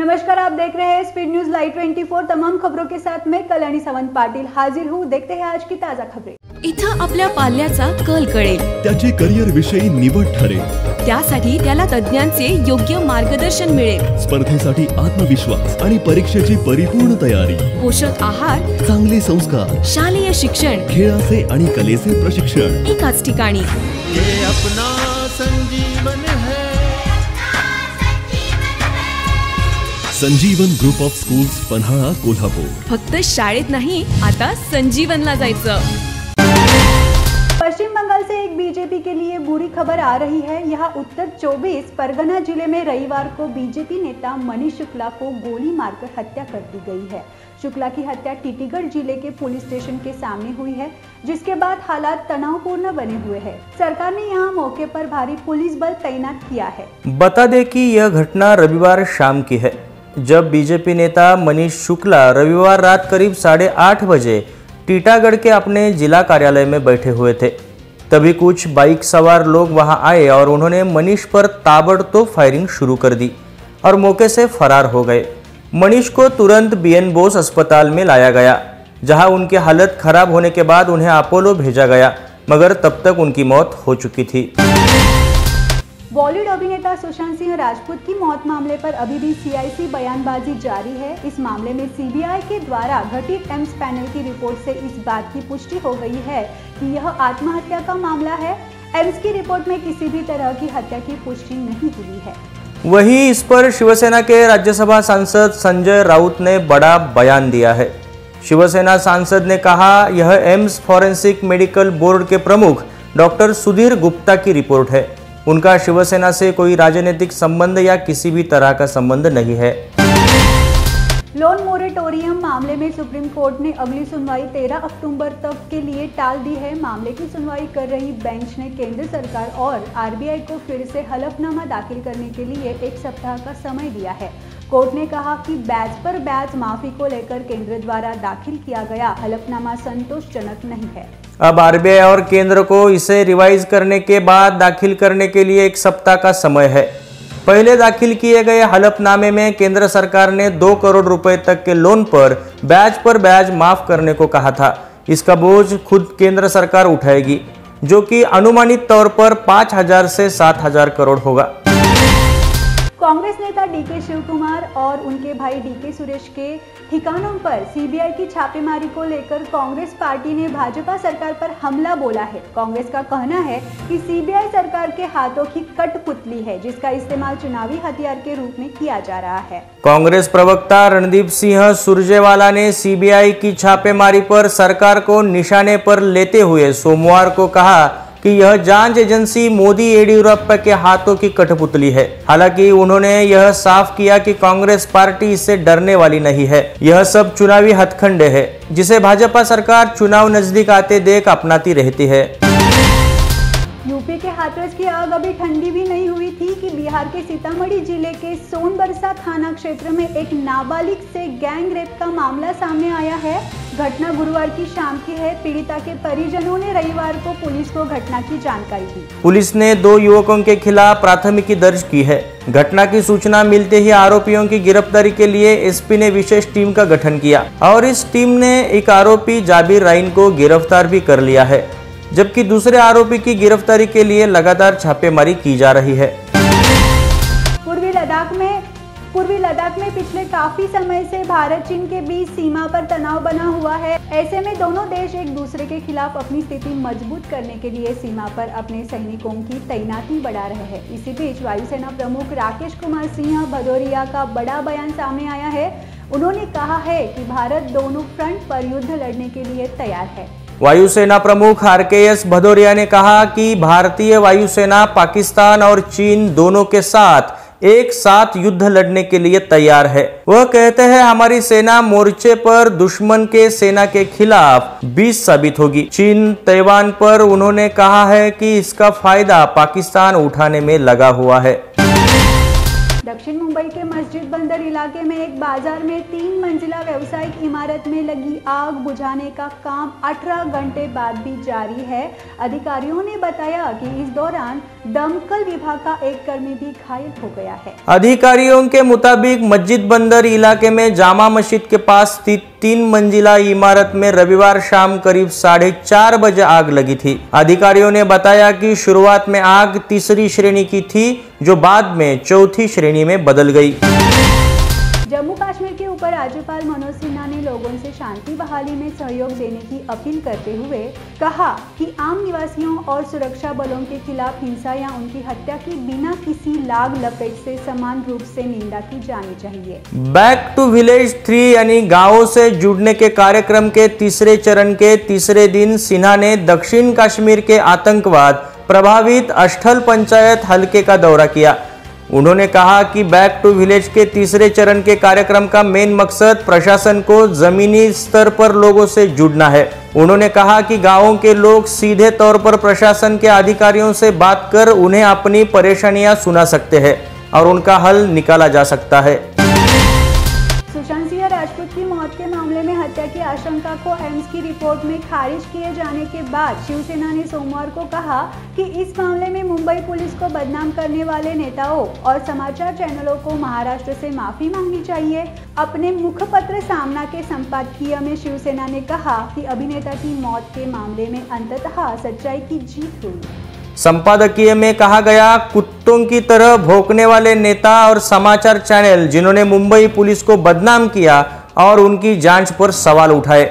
नमस्कार, आप देख रहे हैं स्पीड न्यूज लाइव 24। तमाम खबरों के साथ मैं कल्याणी सावंत पाटील हाजिर हूँ। देखते हैं आज की ताजा खबरें। इथं आपल्या पाल्याचा कल कळेल, त्याची करिअर विषयी निवड ठरेल, त्यासाठी त्याला तज्ञांचे योग्य मार्गदर्शन मिळेल। स्पर्धेसाठी आत्मविश्वास आणि परीक्षेची परिपूर्ण तयारी, पोषक आहार, चांगले संस्कार, शालेय शिक्षण, खेळाचे आणि कलेचे प्रशिक्षण एकाच ठिकाणी। ये अपना संजीवन है। Sanjeevan group of schools, Panhala, Kolhapur. फक्त शाळेत नाही, आता संजीवनला जायचं। पश्चिम बंगाल से एक बीजेपी के लिए बुरी खबर आ रही है। यहाँ उत्तर 24 परगना जिले में रविवार को बीजेपी नेता मनीष शुक्ला को गोली मारकर हत्या कर दी गई है। शुक्ला की हत्या टीटीगढ़ जिले के पुलिस स्टेशन के सामने हुई है, जिसके बाद हालात तनावपूर्ण बने हुए हैं। सरकार ने यहाँ मौके पर भारी पुलिस बल तैनात किया है। बता दें कि यह घटना रविवार शाम की है, जब बीजेपी नेता मनीष शुक्ला रविवार रात करीब 8:30 बजे टीटागढ़ के अपने जिला कार्यालय में बैठे हुए थे। तभी कुछ बाइक सवार लोग वहां आए और उन्होंने मनीष पर ताबड़तोड़ फायरिंग शुरू कर दी और मौके से फरार हो गए। मनीष को तुरंत बीएन बोस अस्पताल में लाया गया, जहां उनकी हालत खराब होने के बाद उन्हें अपोलो भेजा गया, मगर तब तक उनकी मौत हो चुकी थी। बॉलीवुड अभिनेता सुशांत सिंह राजपूत की मौत मामले पर अभी भी सीआईसी बयानबाजी जारी है। इस मामले में सीबीआई के द्वारा गठित एम्स पैनल की रिपोर्ट से इस बात की पुष्टि हो गई है कि यह आत्महत्या का मामला है। एम्स की रिपोर्ट में किसी भी तरह की हत्या की पुष्टि नहीं हुई है। वहीं इस पर शिवसेना के राज्यसभा सांसद संजय राउत ने बड़ा बयान दिया है। शिवसेना सांसद ने कहा, यह एम्स फॉरेंसिक मेडिकल बोर्ड के प्रमुख डॉक्टर सुधीर गुप्ता की रिपोर्ट है। उनका शिवसेना से कोई राजनीतिक संबंध या किसी भी तरह का संबंध नहीं है। लोन मोरेटोरियम मामले में सुप्रीम कोर्ट ने अगली सुनवाई 13 अक्टूबर तक के लिए टाल दी है। मामले की सुनवाई कर रही बेंच ने केंद्र सरकार और आरबीआई को फिर से हलफनामा दाखिल करने के लिए 1 सप्ताह का समय दिया है। कोर्ट ने कहा कि ब्याज पर ब्याज माफी को लेकर केंद्र द्वारा दाखिल किया गया हलफनामा संतोषजनक नहीं है। अब आरबीआई और केंद्र को इसे रिवाइज करने के बाद दाखिल करने के लिए 1 सप्ताह का समय है। पहले दाखिल किए गए हलफनामे में केंद्र सरकार ने 2 करोड़ रुपए तक के लोन पर ब्याज माफ करने को कहा था। इसका बोझ खुद केंद्र सरकार उठाएगी, जो कि अनुमानित तौर पर 5,000 से 7,000 करोड़ होगा। कांग्रेस नेता डीके शिवकुमार और उनके भाई डीके सुरेश के ठिकानों पर सीबीआई की छापेमारी को लेकर कांग्रेस पार्टी ने भाजपा सरकार पर हमला बोला है। कांग्रेस का कहना है कि सीबीआई सरकार के हाथों की कठपुतली है, जिसका इस्तेमाल चुनावी हथियार के रूप में किया जा रहा है। कांग्रेस प्रवक्ता रणदीप सिंह सुरजेवाला ने सीबीआई की छापेमारी पर सरकार को निशाने पर लेते हुए सोमवार को कहा कि यह जांच एजेंसी मोदी येडियुरप्पा के हाथों की कठपुतली है। हालांकि उन्होंने यह साफ किया कि कांग्रेस पार्टी इससे डरने वाली नहीं है। यह सब चुनावी हथकंडे है, जिसे भाजपा सरकार चुनाव नजदीक आते देख अपनाती रहती है। यूपी के हाथरस की आग अभी ठंडी भी नहीं हुई थी कि बिहार के सीतामढ़ी जिले के सोनबरसा थाना क्षेत्र में एक नाबालिग से गैंग रेप का मामला सामने आया है। घटना गुरुवार की शाम की है। पीड़िता के परिजनों ने रविवार को पुलिस को घटना की जानकारी दी। पुलिस ने 2 युवकों के खिलाफ प्राथमिकी दर्ज की है। घटना की सूचना मिलते ही आरोपियों की गिरफ्तारी के लिए एसपी ने विशेष टीम का गठन किया और इस टीम ने एक आरोपी जाबिर राइन को गिरफ्तार भी कर लिया है, जबकि दूसरे आरोपी की गिरफ्तारी के लिए लगातार छापेमारी की जा रही है। पूर्वी लद्दाख में पिछले काफी समय से भारत चीन के बीच सीमा पर तनाव बना हुआ है। ऐसे में दोनों देश एक दूसरे के खिलाफ अपनी स्थिति मजबूत करने के लिए सीमा पर अपने सैनिकों की तैनाती बढ़ा रहे हैं। इसी बीच वायुसेना प्रमुख राकेश कुमार सिंह भदौरिया का बड़ा बयान सामने आया है। उन्होंने कहा है कि भारत दोनों फ्रंट पर युद्ध लड़ने के लिए तैयार है। वायुसेना प्रमुख आरकेएस भदौरिया ने कहा कि भारतीय वायुसेना पाकिस्तान और चीन दोनों के साथ एक साथ युद्ध लड़ने के लिए तैयार है। वह कहते हैं, हमारी सेना मोर्चे पर दुश्मन के सेना के खिलाफ 20 साबित होगी। चीन तैवान पर उन्होंने कहा है कि इसका फायदा पाकिस्तान उठाने में लगा हुआ है। दक्षिण मुंबई के मस्जिद बंदर इलाके में एक बाजार में 3 मंजिला व्यावसायिक इमारत में लगी आग बुझाने का काम 18 घंटे बाद भी जारी है। अधिकारियों ने बताया कि इस दौरान दमकल विभाग का एक कर्मी भी घायल हो गया है। अधिकारियों के मुताबिक मस्जिद बंदर इलाके में जामा मस्जिद के पास स्थित 3 मंजिला इमारत में रविवार शाम करीब 4:30 बजे आग लगी थी। अधिकारियों ने बताया कि शुरुआत में आग तीसरी श्रेणी की थी, जो बाद में चौथी श्रेणी में बदल गई। जम्मू कश्मीर के ऊपर राज्यपाल मनोज सिन्हा ने लोगों से शांति बहाली में सहयोग देने की अपील करते हुए कहा कि आम निवासियों और सुरक्षा बलों के खिलाफ हिंसा या उनकी हत्या की बिना किसी लाग लपेट से समान रूप से निंदा की जानी चाहिए। बैक टू विलेज 3 यानी गांवों से जुड़ने के कार्यक्रम के तीसरे चरण के तीसरे दिन सिन्हा ने दक्षिण कश्मीर के आतंकवाद प्रभावित अष्टल पंचायत हलके का दौरा किया। उन्होंने कहा कि बैक टू विलेज के तीसरे चरण के कार्यक्रम का मेन मकसद प्रशासन को जमीनी स्तर पर लोगों से जुड़ना है। उन्होंने कहा कि गांवों के लोग सीधे तौर पर प्रशासन के अधिकारियों से बात कर उन्हें अपनी परेशानियां सुना सकते हैं और उनका हल निकाला जा सकता है। सुशांत सिंह राजपूत की मौत के मामले में हत्या की आशंका को एम्स की रिपोर्ट में खारिज किए जाने के बाद शिवसेना ने सोमवार को कहा कि इस मामले में मुंबई पुलिस को बदनाम करने वाले नेताओं और समाचार चैनलों को महाराष्ट्र से माफी मांगनी चाहिए। अपने मुखपत्र सामना के संपादकीय में शिवसेना ने कहा कि अभिनेता की मौत के मामले में अंततः सच्चाई की जीत हुई। संपादकीय में कहा गया, कुत्तों की तरह भौंकने वाले नेता और समाचार चैनल जिन्होंने मुंबई पुलिस को बदनाम किया और उनकी जांच पर सवाल उठाए,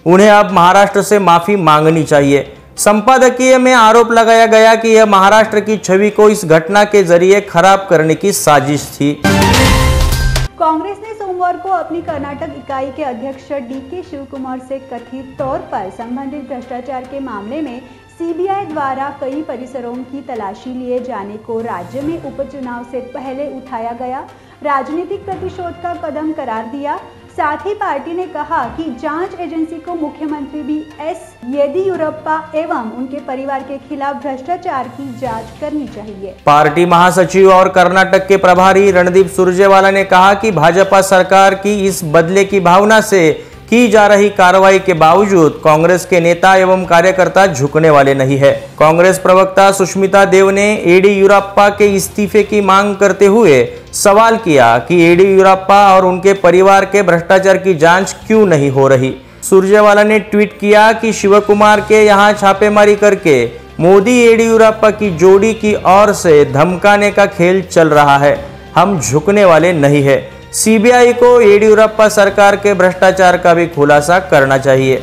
उन्हें अब महाराष्ट्र से माफी मांगनी चाहिए। संपादकीय में आरोप लगाया गया कि यह महाराष्ट्र की छवि को इस घटना के जरिए खराब करने की साजिश थी। कांग्रेस ने सोमवार को अपनी कर्नाटक इकाई के अध्यक्ष DK शिवकुमार से कथित तौर पर संबंधित भ्रष्टाचार के मामले में CBI द्वारा कई परिसरों की तलाशी लिए जाने को राज्य में उपचुनाव से पहले उठाया गया राजनीतिक प्रतिशोध का कदम करार दिया। साथ ही पार्टी ने कहा कि जांच एजेंसी को मुख्यमंत्री BS येदियुरप्पा एवं उनके परिवार के खिलाफ भ्रष्टाचार की जांच करनी चाहिए। पार्टी महासचिव और कर्नाटक के प्रभारी रणदीप सुरजेवाला ने कहा कि भाजपा सरकार की इस बदले की भावना से की जा रही कार्रवाई के बावजूद कांग्रेस के नेता एवं कार्यकर्ता झुकने वाले नहीं है। कांग्रेस प्रवक्ता सुष्मिता देव ने येदियुरप्पा के इस्तीफे की मांग करते हुए सवाल किया कि येदियुरप्पा और उनके परिवार के भ्रष्टाचार की जांच क्यों नहीं हो रही। सुरजेवाला ने ट्वीट किया कि शिवकुमार के यहां छापेमारी करके मोदी येदियुरप्पा की जोड़ी की ओर से धमकाने का खेल चल रहा है। हम झुकने वाले नहीं है। CBI को येदियुरप्पा सरकार के भ्रष्टाचार का भी खुलासा करना चाहिए।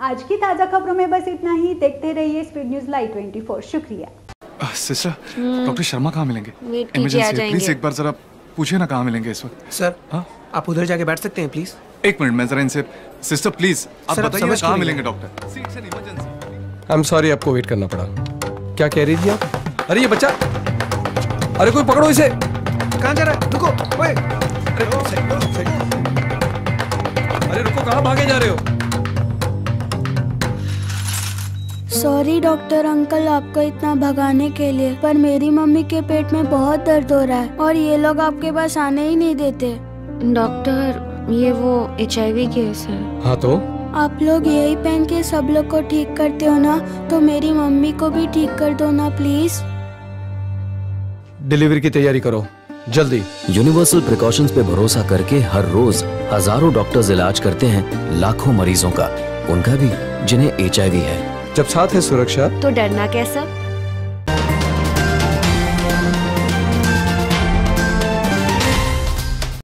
आज की ताजा खबरों में बस इतना ही। देखते रहिए स्पीड न्यूज लाइव 24। शुक्रिया। सिस्टर, डॉक्टर शर्मा कहाँ मिलेंगे? वेट कीजिए, आ जाएंगे। प्लीज एक बार जरा पूछिए ना कहाँ मिलेंगे इस वक्त। सर, हाँ? आप उधर जाके बैठ सकते हैं प्लीज? एक मिनट, मैं जरा इनसे। सिस्टर प्लीज आप बताइए समझ कहाँ क्यों मिलेंगे नहीं doctor? Seats and emergency. I am sorry, आपको वेट करना पड़ा। क्या कह रही थी आप? अरे ये बच्चा, अरे कोई पकड़ो इसे। कहाँ जा रहा है? रुको, ओए। अरे रुको, कहाँ भागे जा रहे हो? सॉरी डॉक्टर अंकल आपको इतना भगाने के लिए, पर मेरी मम्मी के पेट में बहुत दर्द हो रहा है और ये लोग आपके पास आने ही नहीं देते। डॉक्टर, ये वो HIV केस है। हाँ तो? आप लोग यही पहन के सब लोग को ठीक करते हो ना, तो मेरी मम्मी को भी ठीक कर दो ना प्लीज। डिलीवरी की तैयारी करो जल्दी। यूनिवर्सल प्रिकॉशंस पे भरोसा करके हर रोज हजारों डॉक्टर्स इलाज करते हैं लाखों मरीजों का, उनका भी जिन्हें HIV है। जब साथ है सुरक्षा तो डरना कैसा?